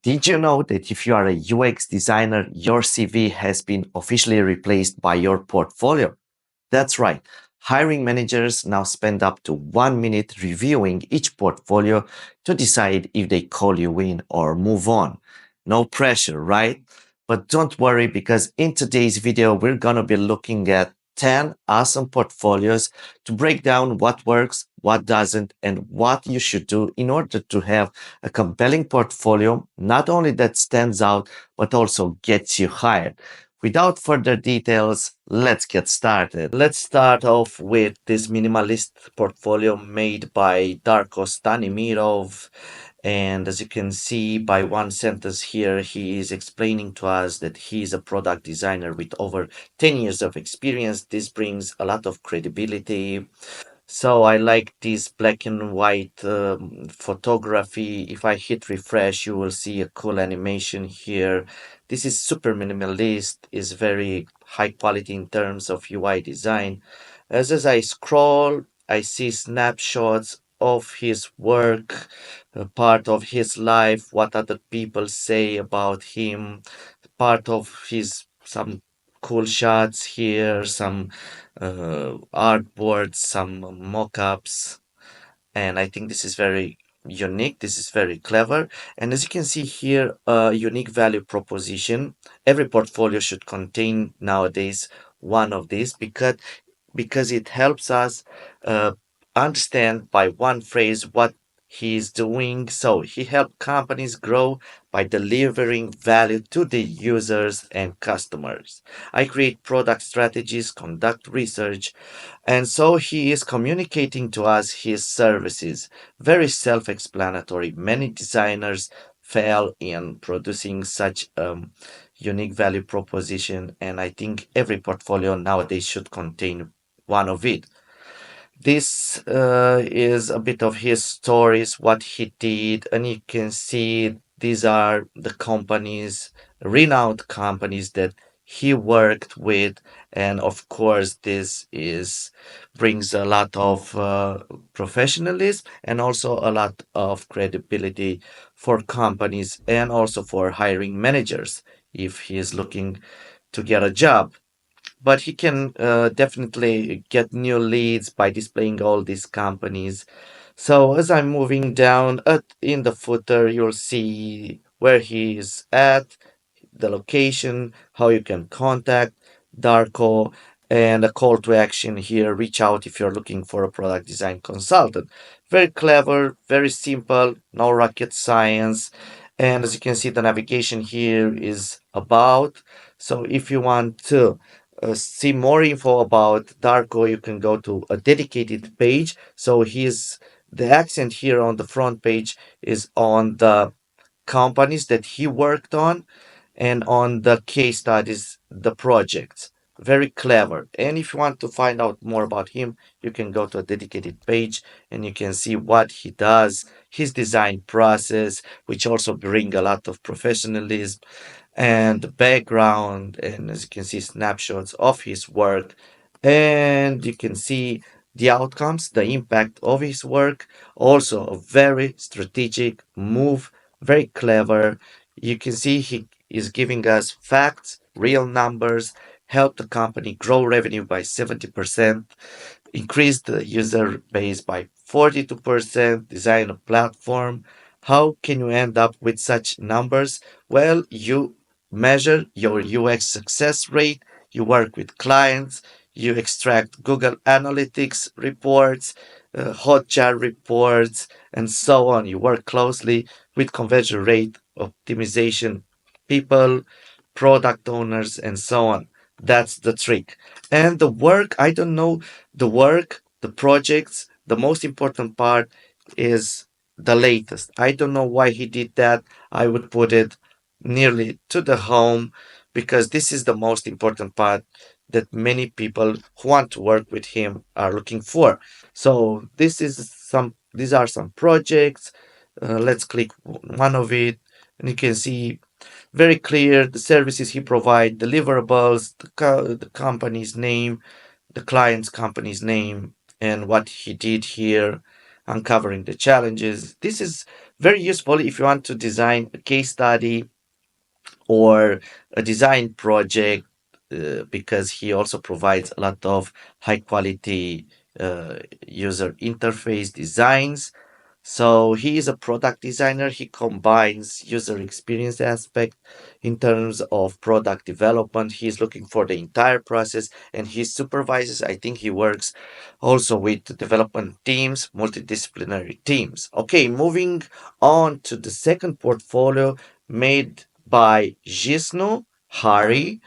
Did you know that if you are a UX designer, your CV has been officially replaced by your portfolio? That's right. Hiring managers now spend up to 1 minute reviewing each portfolio to decide if they call you in or move on. No pressure, right? But don't worry, because in today's video, we're going to be looking at 10 awesome portfolios to break down what works, what doesn't, and what you should do in order to have a compelling portfolio, not only that stands out, but also gets you hired. Without further details, let's get started. Let's start off with this minimalist portfolio made by Darko Stanimirov. And as you can see by one sentence here, he is explaining to us that he is a product designer with over 10 years of experience. This brings a lot of credibility. So I like this black and white photography. If I hit refresh, you will see a cool animation here. This is super minimalist, is very high quality in terms of UI design. As I scroll, I see snapshots of his work, part of his life, what other people say about him, part of his some cool shots here, some artboards, some mock-ups, and I think this is very unique. This is very clever. And as you can see here, a unique value proposition. Every portfolio should contain nowadays one of these because it helps us uh, understand by one phrase what he's doing. So he helped companies grow by delivering value to the users and customers. I create product strategies, conduct research, and so he is communicating to us his services. Very self explanatory. Many designers fail in producing such unique value proposition, and I think every portfolio nowadays should contain one of it. This is a bit of his stories, what he did, and you can see these are the companies, renowned companies that he worked with, and of course, this is brings a lot of professionalism and also a lot of credibility for companies and also for hiring managers if he is looking to get a job, but he can definitely get new leads by displaying all these companies. So as I'm moving down in the footer, you'll see where he is at, the location, how you can contact Darko, and a call to action here. Reach out if you're looking for a product design consultant. Very clever, very simple, no rocket science. And as you can see, the navigation here is about. So if you want to see more info about Darko, you can go to a dedicated page. So the accent here on the front page is on the companies that he worked on and on the case studies, the projects. Very clever. And if you want to find out more about him, you can go to a dedicated page and you can see what he does, his design process, which also bring a lot of professionalism and background. And as you can see, snapshots of his work. And you can see the outcomes, the impact of his work. Also, a very strategic move, very clever. You can see he is giving us facts, real numbers, help the company grow revenue by 70%, increase the user base by 42%, design a platform. How can you end up with such numbers? Well, you measure your UX success rate, you work with clients, you extract Google Analytics reports, Hotjar reports, and so on. You work closely with conversion rate optimization people, product owners, and so on. That's the trick. And the work, I don't know, the work, the projects, the most important part is the latest. I don't know why he did that. I would put it nearly to the home because this is the most important part that many people who want to work with him are looking for. So these are some projects. Let's click one of it and you can see very clear the services he provides, deliverables, the company's name, the client's company's name, and what he did here, uncovering the challenges. This is Very useful if you want to design a case study or a design project, because he also provides a lot of high quality user interface designs. So he is a product designer. He combines user experience aspect in terms of product development. He's looking for the entire process and he supervises. I think he works also with the development teams, multidisciplinary teams. Okay, moving on to the second portfolio made by Jishnu Hari.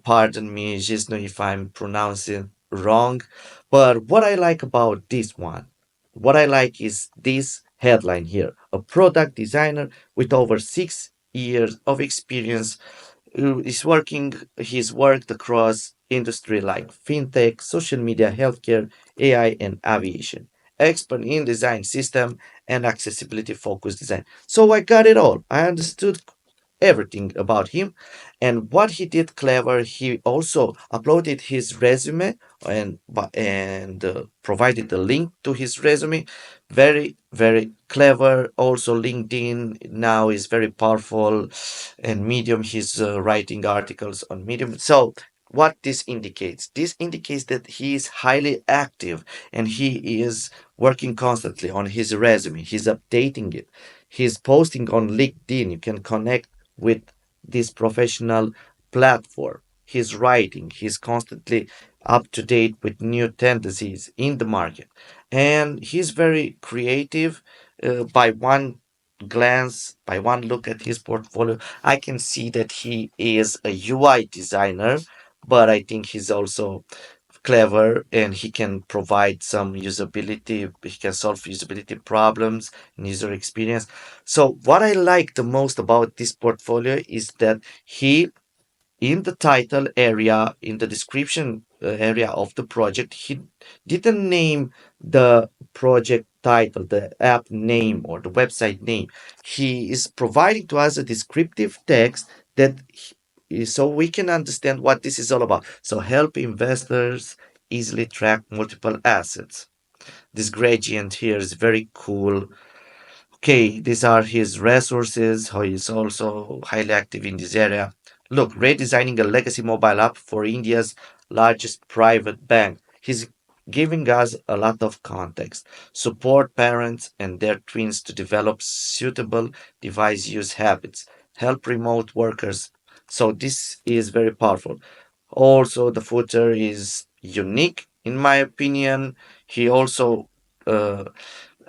Pardon me, Jishnu, if I'm pronouncing wrong. But what I like about this one, what I like is this headline here: a product designer with over 6 years of experience who is working, he's worked across industry like fintech, social media, healthcare, AI, and aviation. Expert in design system and accessibility focused design. So I got it all. I understood everything about him and what he did clever. He also uploaded his resume and provided a link to his resume. Very clever. Also LinkedIn now is very powerful, and Medium, he's writing articles on Medium. So what this indicates that he is highly active and he is working constantly on his resume. He's updating it. He's posting on LinkedIn. You can connect with this professional platform. He's writing, he's constantly up to date with new tendencies in the market. And he's very creative. By one glance, by one look at his portfolio, I can see that he is a UI designer, but I think he's also clever and he can provide some usability, he can solve usability problems and user experience. So what I like the most about this portfolio is that he, in the title area, in the description area of the project, he didn't name the project title, the app name, or the website name. He is providing to us a descriptive text so we can understand what this is all about. So help investors easily track multiple assets. This gradient here is very cool. Okay, these are his resources. He is also highly active in this area. Look, redesigning a legacy mobile app for India's largest private bank. He's giving us a lot of context. Support parents and their twins to develop suitable device use habits. Help remote workers. So this is very powerful. Also, the footer is unique in my opinion. He also uh,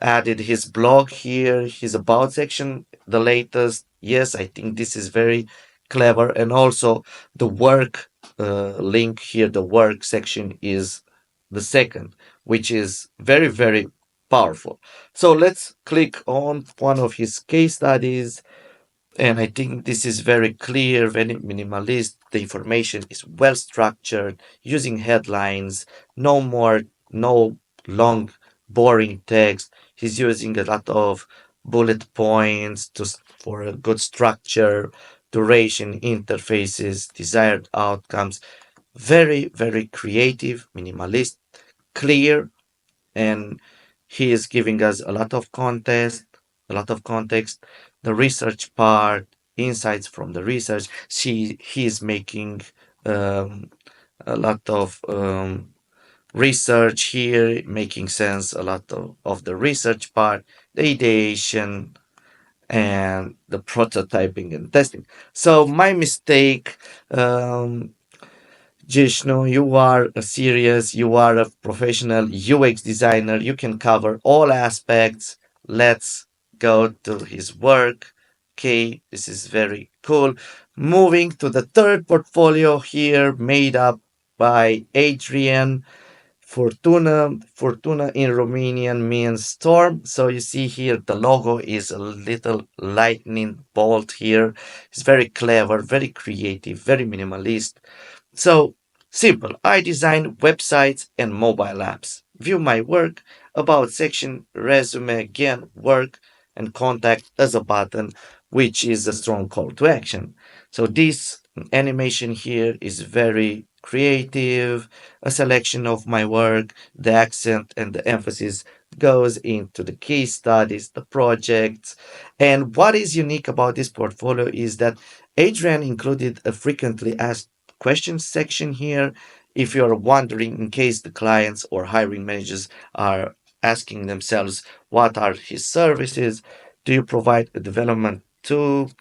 added his blog here, his about section, the latest. Yes, I think this is very clever. And also the work link here, the work section is the second, which is very powerful. So let's click on one of his case studies, and I think this is very clear, very minimalist. The information is well structured, using headlines, no long, boring text. He's using a lot of bullet points for a good structure, duration, interfaces, desired outcomes. Very creative, minimalist, clear, and he is giving us a lot of context, the research part, insights from the research. He is making um, a lot of research here, making sense a lot of the research part, the ideation, and the prototyping and testing. So my mistake, um, Jishnu, you are a serious, you are a professional UX designer. You can cover all aspects. Let's go to his work. Okay, this is very cool. Moving to the third portfolio here, made up by Adrian Fortuna. Fortuna in Romanian means storm. So you see here the logo is a little lightning bolt here. It's very clever, very creative, very minimalist. So simple. I design websites and mobile apps. View my work, about section, resume, again, work, and contact as a button, which is a strong call to action. So this animation here is very creative, a selection of my work, the accent and the emphasis goes into the case studies, the projects. And what is unique about this portfolio is that Adrian included a frequently asked questions section here. If you're wondering, in case the clients or hiring managers are asking themselves, what are his services? Do you provide a development tool?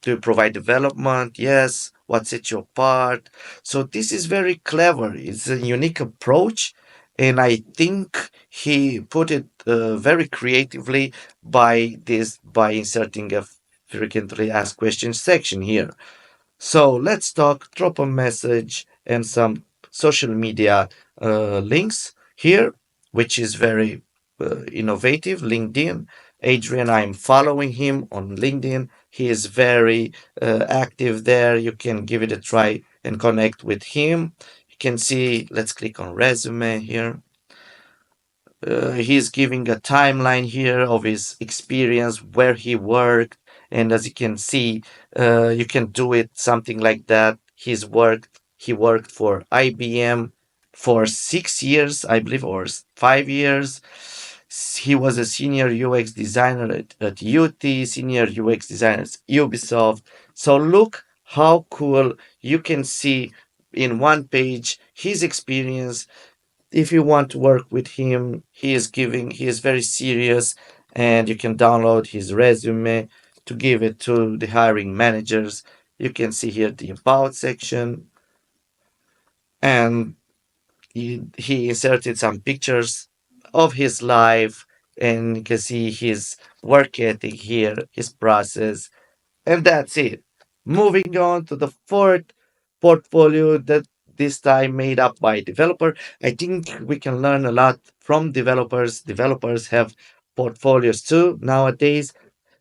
To provide development? Yes. What sets you apart? So this is very clever. It's a unique approach, and I think he put it very creatively by inserting a frequently asked questions section here. So let's talk, drop a message and some social media links here, which is very innovative. LinkedIn. Adrian, I'm following him on LinkedIn. He is very active there. You can give it a try and connect with him. You can see, let's click on resume here. He's giving a timeline here of his experience, where he worked, and as you can see, you can do it something like that. He worked for IBM for 6 years, I believe, or 5 years. He was a senior UX designer at UT, senior UX designer at Ubisoft. So look how cool you can see in one page his experience. If you want to work with him, he is very serious, and you can download his resume to give it to the hiring managers. You can see here the about section, and he inserted some pictures of his life, and you can see his work ethic here, his process, and that's it. Moving on to the fourth portfolio, that this time made up by developer. I think we can learn a lot from developers. Developers have portfolios too nowadays.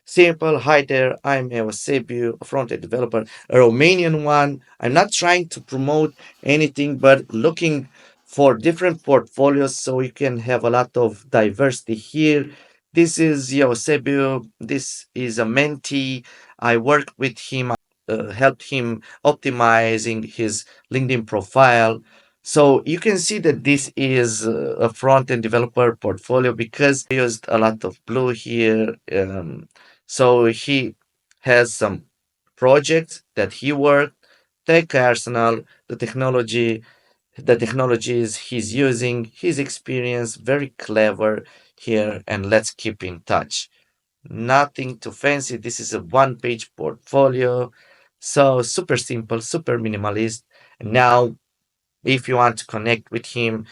Simple, hi there, I'm Eusebiu, a front-end developer, a Romanian one. I'm not trying to promote anything, but looking for different portfolios so you can have a lot of diversity here. This is Eusebiu. This is a mentee. I worked with him, helped him optimizing his LinkedIn profile. So you can see that this is a front-end developer portfolio because I used a lot of blue here. So he has some projects that he worked, tech arsenal, the technology, the technologies he's using, his experience, very clever here, and let's keep in touch. Nothing too fancy. This is a one-page portfolio. So super simple, super minimalist. Now, if you want to connect with him,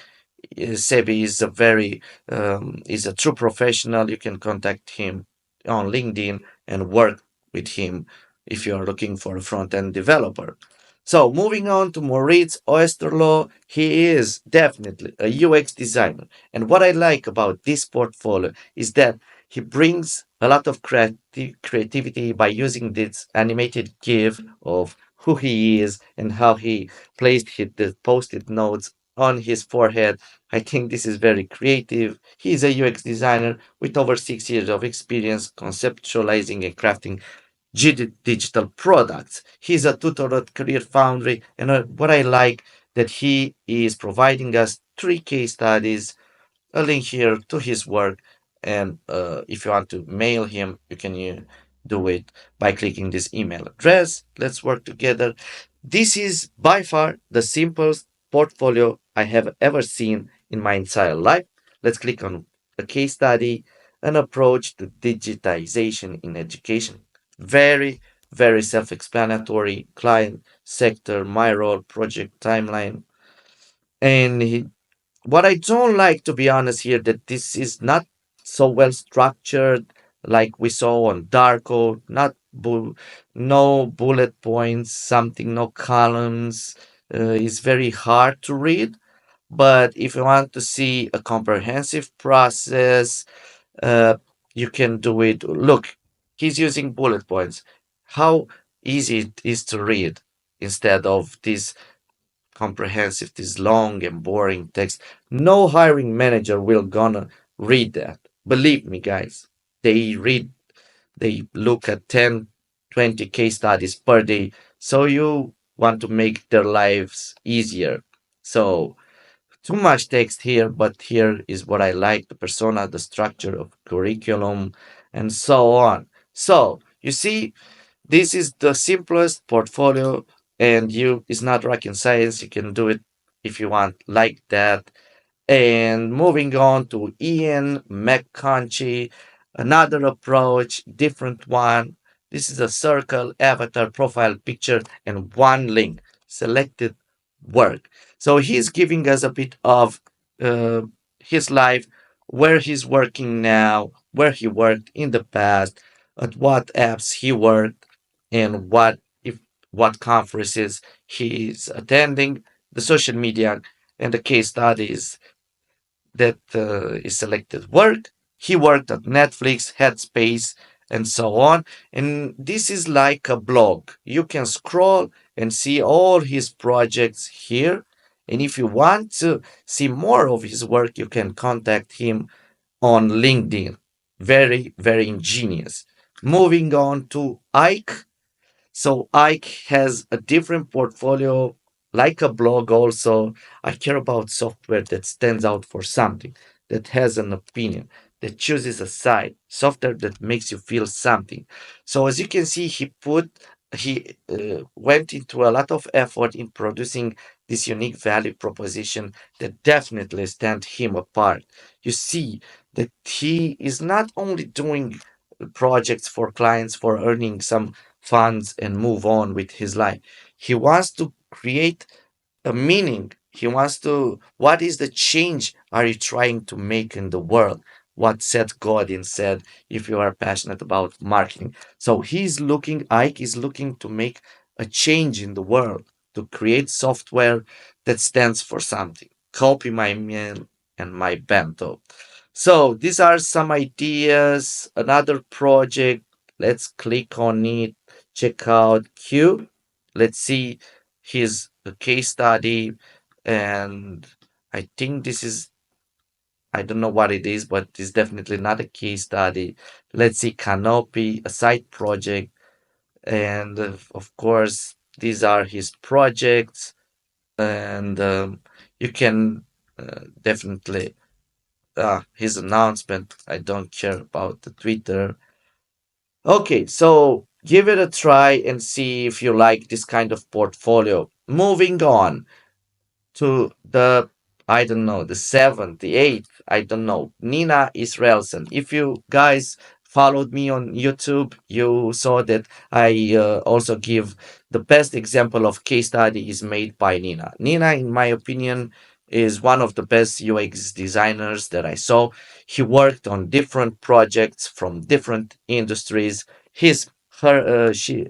Sebi is a true professional. You can contact him on LinkedIn and work with him if you are looking for a front end developer. So moving on to Moritz Oesterlau, he is definitely a UX designer. And what I like about this portfolio is that he brings a lot of creativity by using this animated GIF of who he is and how he placed the post-it notes on his forehead. I think this is very creative. He is a UX designer with over 6 years of experience conceptualizing and crafting digital products. He's a tutor at Career Foundry, and what I like that he is providing us 3 case studies, a link here to his work, and if you want to mail him, you can do it by clicking this email address. Let's work together. This is by far the simplest portfolio I have ever seen in my entire life. Let's click on a case study, an approach to digitization in education. Very, very self explanatory. Client, sector, my role, project timeline. And what I don't like, to be honest, here, that this is not so well structured like we saw on Darko. No bullet points, something, no columns. It's very hard to read. But if you want to see a comprehensive process, uh, you can do it. Look, he's using bullet points. How easy it is to read instead of this comprehensive, this long and boring text. No hiring manager will gonna read that. Believe me, guys. They look at 10, 20 case studies per day. So you want to make their lives easier. So too much text here, but here is what I like: the persona, the structure of curriculum, and so on. So you see, this is the simplest portfolio, and you it's not rocket science. You can do it if you want like that. And moving on to Ian McConchy, another approach, different one. This is a circle, avatar, profile picture, and one link. Selected work. So he's giving us a bit of uh, his life, where he's working now, where he worked in the past, at what apps he worked, and what conferences he's attending, the social media, and the case studies that is selected work. He worked at Netflix, Headspace, and so on. And this is like a blog. You can scroll and see all his projects here. And if you want to see more of his work, you can contact him on LinkedIn. Very, very ingenious. Moving on to Ike. So Ike has a different portfolio, like a blog also. I care about software that stands out for something, that has an opinion, that chooses a side, software that makes you feel something. So as you can see, he went into a lot of effort in producing this unique value proposition that definitely stands him apart. You see that he is not only doing projects for clients for earning some funds and move on with his life. He wants to create a meaning. He wants to, what is the change are you trying to make in the world? What Seth Godin said, if you are passionate about marketing. So Ike is looking to make a change in the world, to create software that stands for something. Copy my meal and my bento. So these are some ideas. Another project. Let's click on it. Check out Q. Let's see his case study. And I think this is, I don't know what it is, but it's definitely not a case study. Let's see Canopy, a side project. And of course, these are his projects. And you can definitely his announcement. I don't care about the Twitter. Okay, so give it a try and see if you like this kind of portfolio. Moving on to the, I don't know, the seventh, the eighth, I don't know, Nina Israelsen. If you guys followed me on YouTube, you saw that I also give the best example of case study is made by Nina. Nina, in my opinion, is one of the best UX designers that I saw. He worked on different projects from different industries. His her she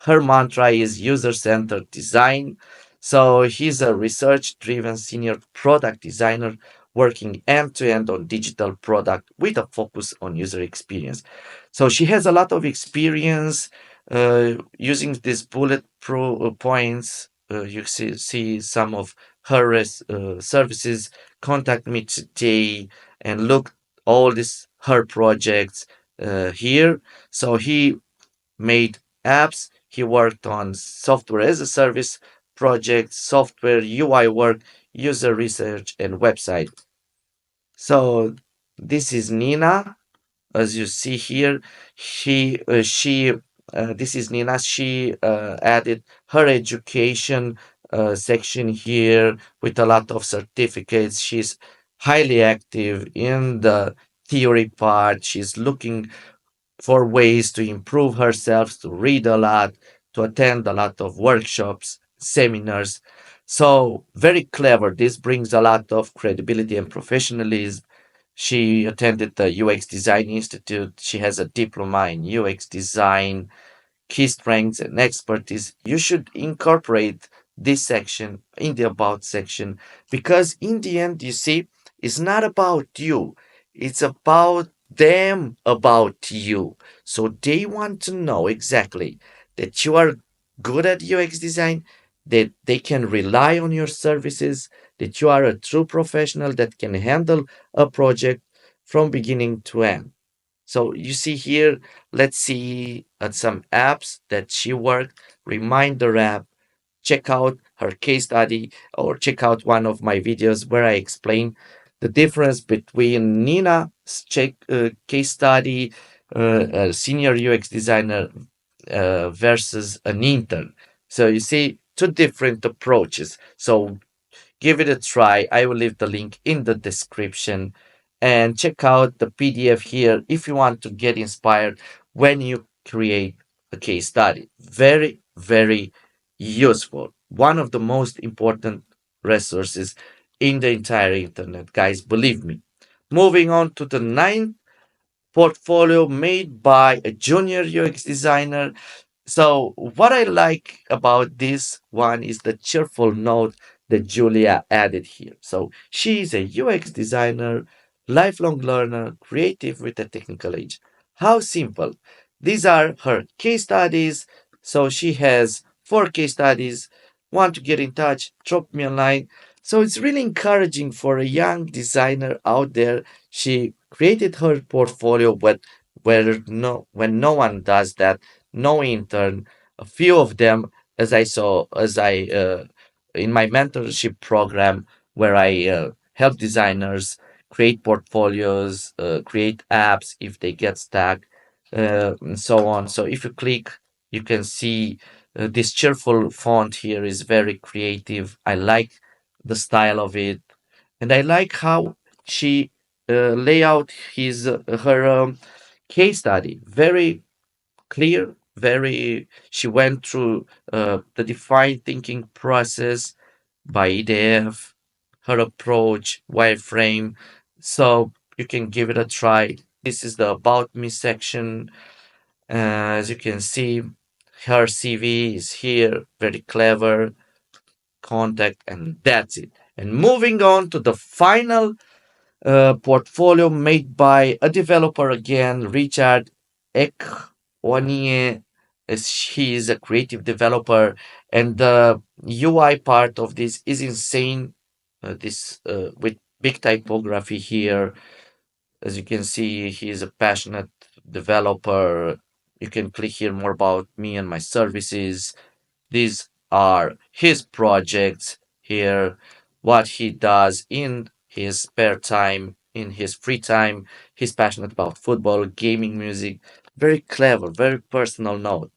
Her mantra is user-centered design. So he's a research driven senior product designer working end to end on digital product with a focus on user experience. So she has a lot of experience using these points. See some of her services. Contact me today and look all these her projects here. So he made apps. He worked on software as a service projects, software, UI work, user research, and website. So this is Nina, as you see here. She This is Nina. She added her education section here with a lot of certificates. She's highly active in the theory part. She's looking for ways to improve herself, to read a lot, to attend a lot of workshops, seminars. So, very clever. This brings a lot of credibility and professionalism. She attended the UX Design Institute. She has a diploma in UX design, key strengths and expertise. You should incorporate this section in the about section, because in the end, you see, it's not about you, it's about them about you. So they want to know exactly that you are good at UX design, that they can rely on your services, that you are a true professional that can handle a project from beginning to end. So you see here, let's see at some apps that she worked. Reminder app, check out her case study or check out one of my videos where I explain the difference between Nina's case study, a senior UX designer versus an intern. So you see two different approaches. So give it a try. I will leave the link in the description and check out the PDF here if you want to get inspired when you create a case study. Very, very useful. One of the most important resources in the entire internet, guys, believe me. Moving on to the ninth portfolio made by a junior UX designer. So, what I like about this one is the cheerful note that Julia added here. So, she is a UX designer, lifelong learner, creative with a technical edge. How simple. These are her case studies. So, she has four case studies. Want to get in touch? Drop me a line. So, it's really encouraging for a young designer out there. She created her portfolio, but when no one does that, no intern, a few of them, as I in my mentorship program where I help designers create portfolios, create apps if they get stuck, and so on. So if you click, you can see this cheerful font here is very creative. I like the style of it, and I like how she lay out his her case study. Very clear, very. She went through the defined thinking process by EDF, her approach, wireframe. So you can give it a try. This is the about me section. As you can see, her CV is here, very clever, contact, and that's it. And moving on to the final portfolio made by a developer again, Richard Ekwonye. As he is a creative developer, and the UI part of this is insane. This with big typography here. As you can see, he is a passionate developer. You can click here more about me and my services. These are his projects here, what he does in his spare time, in his free time. He's passionate about football, gaming, music. Very clever, very personal note.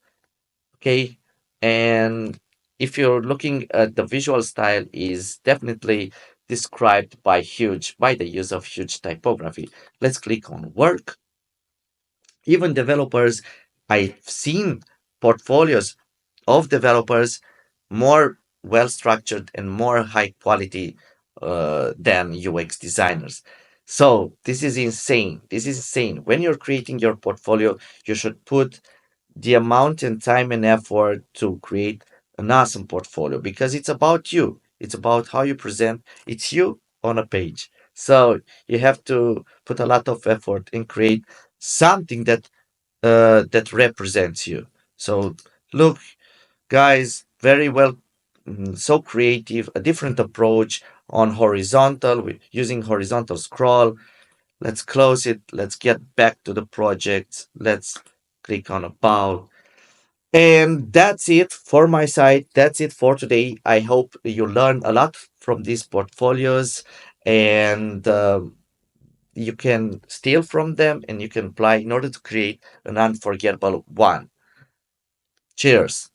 Okay. And if you're looking at the visual style is definitely described by the use of huge typography. Let's click on work. Even developers, I've seen portfolios of developers more well structured and more high quality than UX designers. So this is insane. This is insane. When you're creating your portfolio, you should put the amount and time and effort to create an awesome portfolio because it's about you. It's about how you present. It's you on a page. So you have to put a lot of effort and create something that represents you. So look, guys, very well, so creative, a different approach on horizontal using horizontal scroll. Let's close it. Let's get back to the project. Let's click on about. And that's it for my side. That's it for today. I hope you learned a lot from these portfolios and you can steal from them and you can apply in order to create an unforgettable one. Cheers.